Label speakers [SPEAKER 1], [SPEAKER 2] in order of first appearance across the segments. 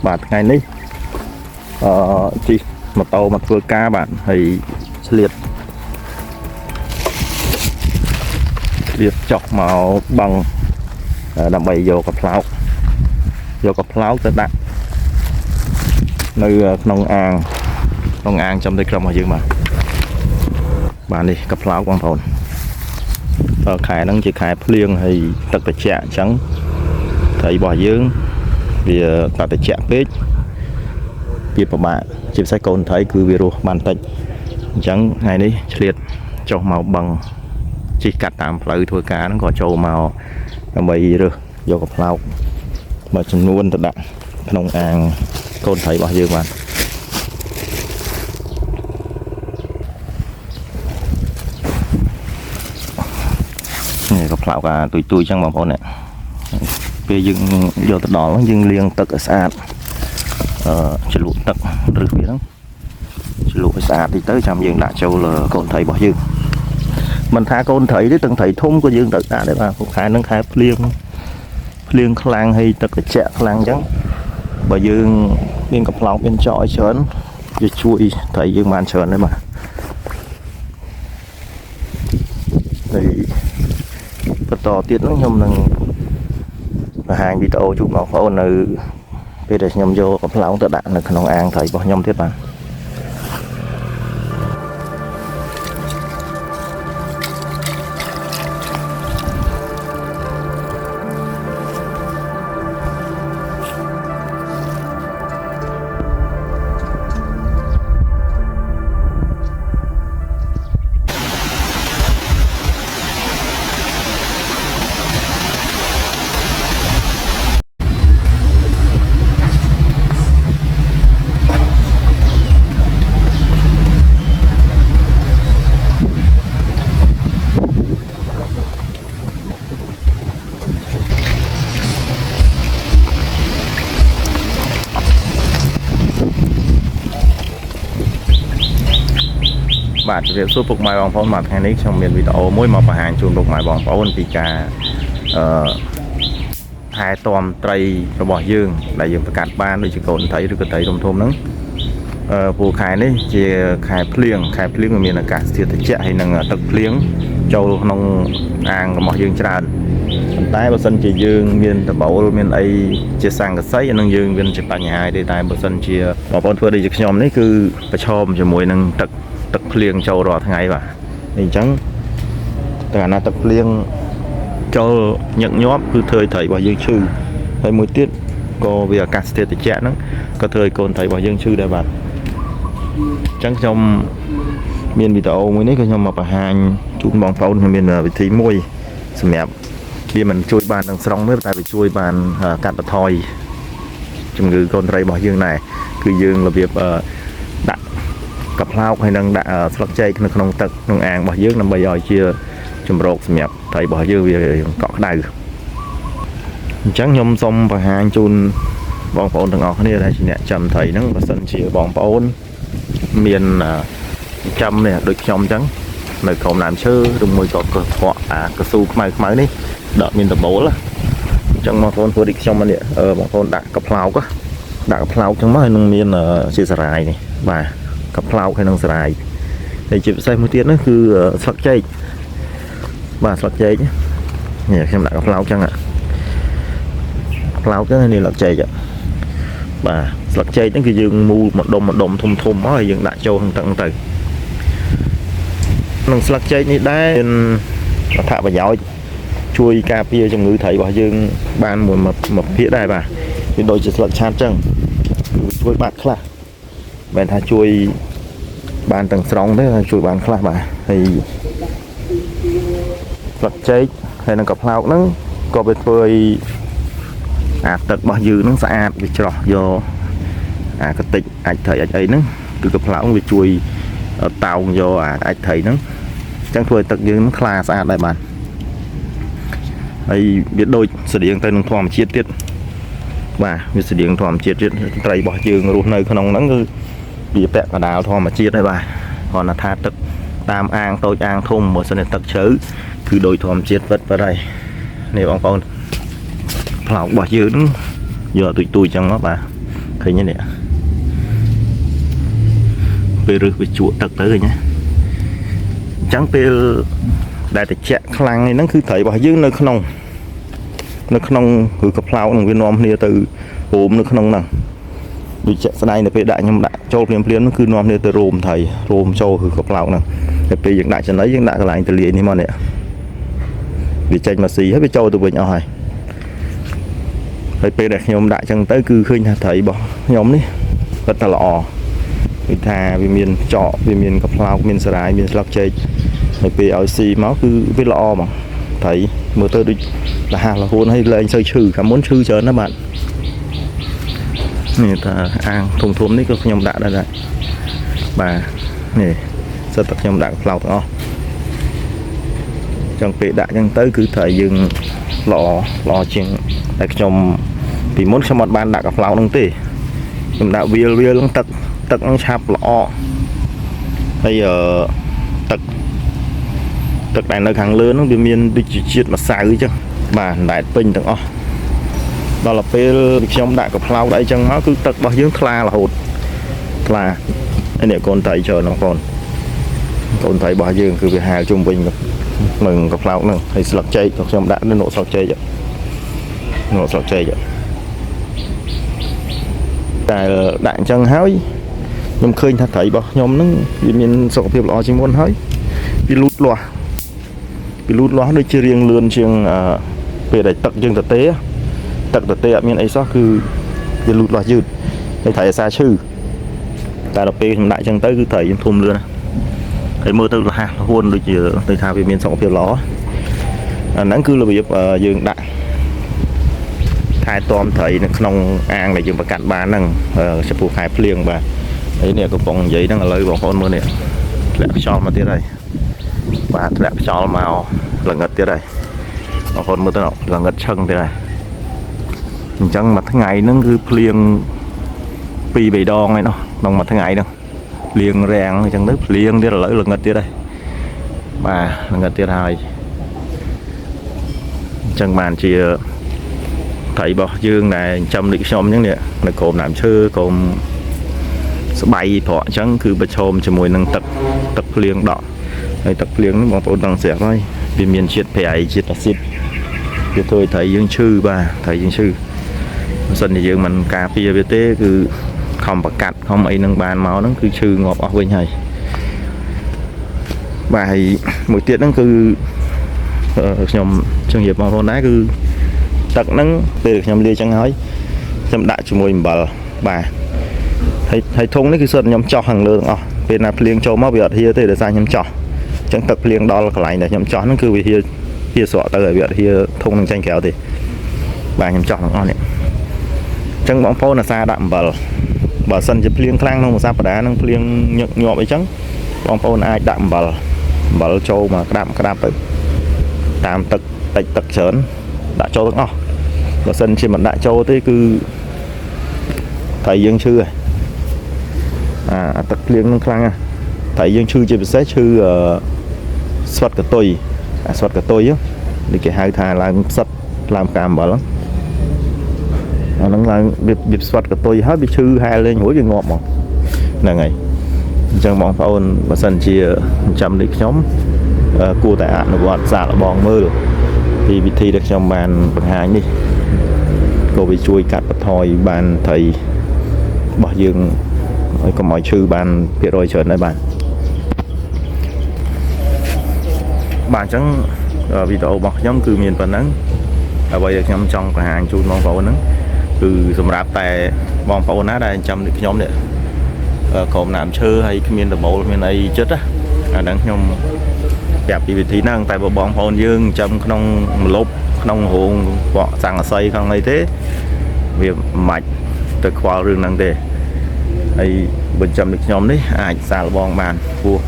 [SPEAKER 1] បាទថ្ងៃនេះជិះម៉ូតូមកធ្វើការបាទហើយឆ្លៀតចុះមកបឹងដើម្បីយកកផ្លោកទៅដាក់នៅក្នុងអាងចំដូចក្រុមរបស់យើងបាទនេះកផ្លោកបងប្អូនខែហ្នឹងជាខែភ្លៀងហើយទឹកត្រជាក់អញ្ចឹងត្រីរបស់យើងវាទឹកត្រជាក់ពេកវាពិបាកជាពិសេសកូនត្រីគឺវារស់បានតិចអញ្ចឹងថ្ងៃនេះឆ្លៀតចុះមកបឹងជិះកាត់តាមផ្លូវធ្វើការហ្នឹងក៏ចូលមកដើម្បីរើសយកកផ្លោកមួយចំនួនទៅដាក់ក្នុងអាងកូនត្រីរបស់យើងបាទនេះកផ្លោកទុយអញ្ចឹងបងប្អូនពេលយើងយកទៅដល់យើងលាងទឹកឲ្យស្អាតជ្រលក់ទឹករឹសវាហ្នឹងជ្រលក់ឲ្យស្អាតតិចទៅចាំយើងដាក់ចូលកូនត្រីរបស់យើងមិនថាកូនត្រីទេទាំងត្រីធំក៏យើងត្រូវដាក់ដែរបាទខែហ្នឹងខែភ្លៀងខ្លាំងហើយទឹកត្រជាក់ខ្លាំងអញ្ចឹងបើយើងមានកផ្លោកមានចោលឲ្យច្រើនវាជួយត្រីយើងបានច្រើនដែរបាទហើយបន្តទៀតហ្នឹងខ្ញុំនឹងបង្ហាញវីដេអូជូនបងប្អូននៅពេលដែលខ្ញុំយកកផ្លោកទៅដាក់នៅក្នុងអាងត្រីរបស់ខ្ញុំទៀតបាទបាទជម្រាបសួរពុកម៉ែបងប្អូនបាទថ្ងៃនេះខ្ញុំមានវីដេអូមួយមកបង្ហាញជូនពុកម៉ែបងប្អូនពីការថែទាំត្រីរបស់យើងដែលយើងបង្កាត់បានដូចជាកូនត្រីឬក៏ត្រីធំហ្នឹងពូខែនេះជាខែភ្លៀងវាមានអាកាសធាតុត្រជាក់ហើយនឹងទឹកភ្លៀងចូលក្នុងអាងរបស់យើងច្រើនប៉ុន្តែបើសិនជាយើងមានដបូលមានអីជាសង្កសីអានឹងយើងមានជាបញ្ហាទេតែបើសិនជាបងប្អូនធ្វើដូចជាខ្ញុំនេះគឺប្រឈមជាមួយនឹងទឹកភ្លៀងចូលរាល់ថ្ងៃបាទអញ្ចឹងតែអាណាទឹកភ្លៀងចូលញឹកញាប់គឺធ្វើឲ្យត្រីរបស់យើងឈឺហើយមួយទៀតក៏វាអាកាសធាតុត្រជាក់ហ្នឹងក៏ធ្វើឲ្យកូនត្រីរបស់យើងឈឺដែរបាទអញ្ចឹងខ្ញុំមានវីដេអូមួយនេះក៏ខ្ញុំមកបង្ហាញជូនបងប្អូនខ្ញុំមានវិធីមួយសម្រាប់វាមិនជួយបានទាំងស្រុងទេតែវាជួយបានកាត់បន្ថយជំងឺកូនត្រីរបស់យើងដែរគឺយើងរបៀបដាក់កផ្លោកហើយនឹងដាក់ស្លឹកចេកនៅក្នុងទឹកក្នុងអាងរបស់យើងដើម្បីឲ្យជាជំរកសម្រាប់ត្រីរបស់យើងវាកក់ក្ដៅអញ្ចឹងខ្ញុំសូមបង្ហាញជូនបងប្អូនទាំងអស់គ្នាដែលជាអ្នកចាំត្រីហ្នឹងបើសិនជាបងប្អូនមានចាំនេះដូចខ្ញុំអញ្ចឹងនៅក្រោមដើមឈើឬមួយក៏កកស៊ូខ្មៅនេះដកមានដបូលអញ្ចឹងបងប្អូនធ្វើដូចខ្ញុំនេះបងប្អូនដាក់កផ្លោកចឹងមកហើយនឹងមានជាសារាយនេះបាទកផ្លោកហើយនឹងសារាយហើយជាពិសេសមួយទៀតនោះគឺស្លឹកចេកបាទស្លឹកចេកនេះខ្ញុំដាក់កផ្លោកចឹងនេះស្លឹកចេកបាទស្លឹកចេកហ្នឹងគឺយើងមូលម្ដុំធំមកហើយយើងដាក់ចូលក្នុងទឹកទៅក្នុងស្លឹកចេកនេះដែរមានអត្ថប្រយោជន៍ជួយការពារជំងឺត្រីរបស់យើងបានមួយភាគដែរបាទវាដូចជាស្លឹកឆាតចឹងជួយបាត់ខ្លះមិនថាជួយបានទាំងស្រុងទេជួយបានខ្លះបាទហើយស្លឹកចេកហើយនឹងកផ្លោកហ្នឹងក៏វាធ្វើឲ្យទឹករបស់យើងហ្នឹងស្អាតវាច្រោះយកកតិចអាចត្រីអាចអីហ្នឹងគឺកផ្លោកវាជួយតោងយកអាចត្រីហ្នឹងអញ្ចឹងធ្វើឲ្យទឹកយើងថ្លាស្អាតដែរបាទហើយវាដូចស្តៀងទៅនឹងធម្មជាតិទៀតបាទវាស្តៀងធម្មជាតិទៀតត្រីរបស់យើងរស់នៅក្នុងហ្នឹងគឺវាពាក់កណ្ដាលធម្មជាតិហើយបាទគ្រាន់តែថាទឹកតាមអាងតូចអាងធំបើសិនតែទឹកជ្រៅគឺដូចធម្មជាតិពិតហើយនេះបងប្អូនផ្លោករបស់យើងហ្នឹងយកទុយចឹងមកបាទ ឃើញទេនេះពេលរឹសវាជក់ទឹកទៅឃើញទេអញ្ចឹងពេលដែលត្រជាក់ខ្លាំងហ្នឹងគឺត្រីរបស់យើងនៅក្នុងគឺកផ្លោកនឹងវានាំគ្នាទៅរោមនៅក្នុងហ្នឹងដូចជាក់ស្ដែងទៅពេលដាក់ខ្ញុំដាក់ចូលភ្លាមហ្នឹងគឺនាំគ្នាទៅរោមត្រីរោមចូលគឺកផ្លោកហ្នឹងតែពេលយើងដាក់ចំណីយើងដាក់កន្លែងទលាយនេះមកនេះវាចេញមកស៊ីហើយវាចូលទៅវិញអស់ហើយពេលដែលខ្ញុំដាក់ចឹងទៅគឺឃើញថាត្រីរបស់ខ្ញុំនេះគាត់តែល្អគឺថាវាមានចកវាមានកផ្លោកមានសារាយមានស្លឹកចេកហើយពេលឲ្យស៊ីមកគឺវាល្អហ្មងត្រីមើលទៅដូចរហ័សរហួនហើយលែងសូវឈឺកាលមុនឈឺច្រើនណាស់បាទនេះតាអាងធំនេះក៏ខ្ញុំដាក់ដែរបាទនេះសិតតែខ្ញុំដាក់ផ្លោកទាំងអស់ចឹងពេលដាក់ចឹងទៅគឺត្រីយើងល្អជាងតែខ្ញុំពីមុនខ្ញុំអត់បានដាក់កផ្លោកហ្នឹងទេខ្ញុំដាក់វាលហ្នឹងទឹកហ្នឹងឆាប់ល្អហើយទឹកដែលនៅខាងលើហ្នឹងវាមានដូចជាជាតិម្សៅអញ្ចឹងបាទអណ្ដែតពេញទាំងអស់ដល់ពេលខ្ញុំដាក់កផ្លោកអីចឹងមកគឺទឹករបស់យើងថ្លារហូតថ្លាហើយនេះកូនត្រីច្រើនបងប្អូនកូនត្រីរបស់យើងគឺវាហាលជុំវិញនឹងកផ្លោកហ្នឹងហើយស្លឹកចេកខ្ញុំដាក់នៅស្លឹកចេកតែដាក់អញ្ចឹងហើយខ្ញុំឃើញថាត្រីរបស់ខ្ញុំហ្នឹងវាមានសុខភាពល្អជាងមុនហើយវាលូតលាស់ដូចជារៀងលឿនជាងពេលដែលទឹកយើងទទេទឹកទទេអត់មានអីសោះគឺវាលូតលាស់យឺតហើយត្រីអាសាឈឺតែដល់ពេលខ្ញុំដាក់អញ្ចឹងទៅគឺត្រីយើងធំលឿនណាហើយមើលទៅរហ័សរហួនដូចជាទៅថាវាមានសុខភាពល្អអាហ្នឹងគឺរបៀបយើងដាក់ថែទាំត្រីនៅក្នុងអាងដែលយើងបង្កាត់បានហ្នឹងចំពោះខែភ្លៀងបាទហើយនេះកំពុងនិយាយហ្នឹងឥឡូវបងប្អូនមើលនេះធ្លាក់ខ្យល់មកទៀតហើយបាទធ្លាក់ខ្យល់មកល្ងឹតទៀតហើយបងប្អូនមើលទៅល្ងឹតឆឹងទៀតហើយអញ្ចឹងមួយថ្ងៃហ្នឹងគឺភ្លៀង2-3 ដងឯណោះក្នុងមួយថ្ងៃហ្នឹងភ្លៀងរាំងអញ្ចឹងទៅភ្លៀងទៀតឥឡូវល្ងឹតទៀតហើយបាទល្ងឹតទៀតហើយអញ្ចឹងបានជាត្រីរបស់យើងដែលចិញ្ចឹមដូចខ្ញុំអញ្ចឹងនេះនៅក្រោមដើមឈើក្រោមស្បៃប្រក់អញ្ចឹងគឺប្រឈមជាមួយនឹងទឹកភ្លៀងដក់ហើយទឹកភ្លៀងហ្នឹងបងប្អូនដឹងស្រាប់ហើយវាមានជាតិប្រៃជាតិអាស៊ីតវាធ្វើឲ្យត្រីយើងឈឺបាទត្រីយើងឈឺបើសិនជាយើងមិនការពារវាទេគឺខំប្រកាត់ខំអីនឹងបានមកហ្នឹងគឺឈឺងាប់អស់វិញហើយបាទហើយមួយទៀតហ្នឹងគឺខ្ញុំជម្រាបបងប្អូនដែរគឺទឹកហ្នឹងពេលខ្ញុំលាយចឹងហើយខ្ញុំដាក់ជាមួយអំបិលបាទហើយធុងនេះគឺសុទ្ធខ្ញុំចោះខាងលើទាំងអស់ពេលណាភ្លៀងចូលមកវាអត់ហៀទេដោយសារខ្ញុំចោះអញ្ចឹងទឹកភ្លៀងដល់កន្លែងដែលខ្ញុំចោះហ្នឹងគឺវាហៀស្រក់ទៅហើយវាអត់ហៀធុងនឹងចាញ់ក្រៅទេបាទខ្ញុំចោះទាំងអស់នេះអញ្ចឹងបងប្អូនអាសាដាក់អំបិលបើសិនជាភ្លៀងខ្លាំងក្នុងមួយសប្តាហ៍ហ្នឹងភ្លៀងញឹកញាប់អីចឹងបងប្អូនអាចដាក់អំបិលចូលមកក្តាប់ទៅតាមទឹកតិចទឹកច្រើនដាក់ចូលទាំងអស់បើសិនជាមិនដាក់ចូលទេគឺត្រីយើងឈឺហើយអាទឹកភ្លៀងនឹងខ្លាំងណាស់ត្រីយើងឈឺជាពិសេសឈឺស្វិតកតុយស្វិតកតុយនេះគេហៅថាឡើងផ្សិតឡើងផ្កាអំបិលអាហ្នឹងឡើងវាស្វិតកតុយហើយវាឈឺហែលលេងរួចវាងាប់មកហ្នឹងហើយអញ្ចឹងបងប្អូនបើសិនជាចាំនេះខ្ញុំគួរតែអនុវត្តសាកល្បងមើលពីវិធីដែលខ្ញុំបានបង្ហាញនេះក៏វាជួយកាត់បន្ថយបានត្រីរបស់យើងឲ្យកុំឲ្យឈឺបានភាគរយច្រើនដែរបាទអញ្ចឹងវីដេអូរបស់ខ្ញុំគឺមានប៉ុណ្ណឹងអ្វីដែលខ្ញុំចង់បង្ហាញជូនបងប្អូនហ្នឹងគឺសម្រាប់តែបងប្អូនណាដែលចាំដូចខ្ញុំនេះក្រោមដើមឈើហើយគ្មានដបូលមានអីចិត្តណាអាហ្នឹងខ្ញុំប្រាប់ពីវិធីហ្នឹងតែបើបងប្អូនយើងចាំក្នុងម្លប់ក្នុងរោងបកសង្កសីក្នុងអីទេវាមិនទៅខ្វល់រឿងហ្នឹងទេហើយបើចាំដូចខ្ញុំនេះអាចសាកល្បងបានព្រោះ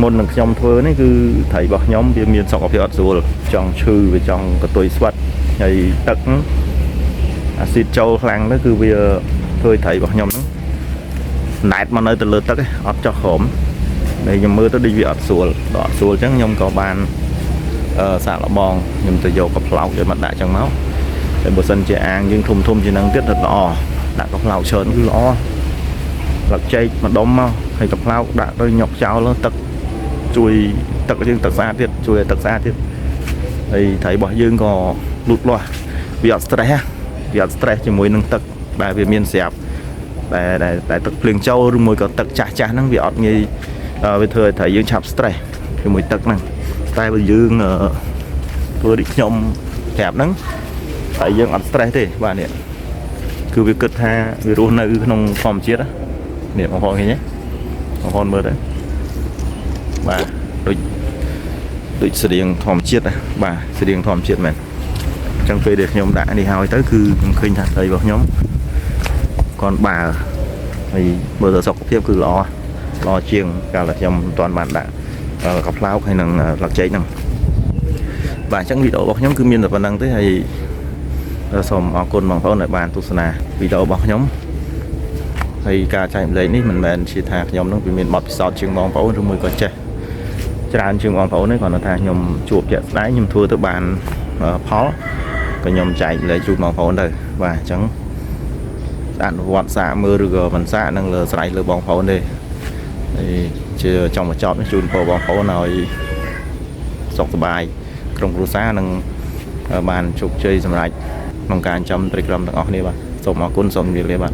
[SPEAKER 1] មុននឹងខ្ញុំធ្វើនេះគឺត្រីរបស់ខ្ញុំវាមានសុខភាពអត់ស្រួលចង់ឈឺវាចង់កតុយស្វិតហើយទឹកអាស៊ីតចូលខ្លាំងទៅគឺវាធ្វើត្រីរបស់ខ្ញុំហ្នឹងណែតមកនៅទៅលើទឹកឯងអត់ចោះក្រោមតែខ្ញុំមើលទៅដូចវាអត់ស្រួលអញ្ចឹងខ្ញុំក៏បានសាកល្បងខ្ញុំទៅយកកផ្លោកយកមកដាក់ចឹងមកតែបើសិនជាអាងយើងធំជាងហ្នឹងទៀតrấtល្អ đã có lao chớn cứ lõ lật chay mà đom mau hay gặp lao đã tôi nhọc cháo nó tật chui tật riêng tật xa thiệt chui tật xa thiệt thì thấy bỏ dương có lụt loa vì stress chỉ mùi nâng tật bài về miền xẹp tại tật liền châu rồi mùi có tật chả năng vì như về thời thấy dương chạp stress thì mùi tật năng tay bây dương vừa đi nhom hẹp nắng tại dương stress thì bạn nè cứ việc cất ha việc ôn nơi trong phòng chết á niệm một con nhé một con mơ đấy bà đôi sự điện thòm chết à bà sự điện thòm chết mày trong khi được nhóm đã đi hao tới cứ khinh thật thấy vào nhóm còn bà thì bây giờ sọc tiếp cứ lo chiêng cả là trong toàn bản đã gặp lao hay là lạc cháy nằm bà chẳng bị đổ bọc nhóm cứ miên là vẫn đang tới hay xòm ở côn bằng pháo lại bàn tu sna bị đổ bọc nhóm hay ca chạy lấy ní mình chỉ thà nhóm nó bị miền bọt sọt trường bóng pháo trong 10 con chơi tràn trường bóng pháo đấy còn là thà nhóm chuột chạy đáy nhóm thua tới bàn pháo còn nhóm chạy lấy chuột bóng pháo đây và chẳng đạn vọt xạ mưa rồi vẫn xạ năng lờ sải lờ bóng pháo đây thì chưa trong một chót nó chuột vào bóng pháo nào sọc bài trong cua xa năng bàn chụp chơi sầm lại mongการจำตรีกรรมต่างออกนี่บ้างส่งมาคุณส่งดีเลยบ้าง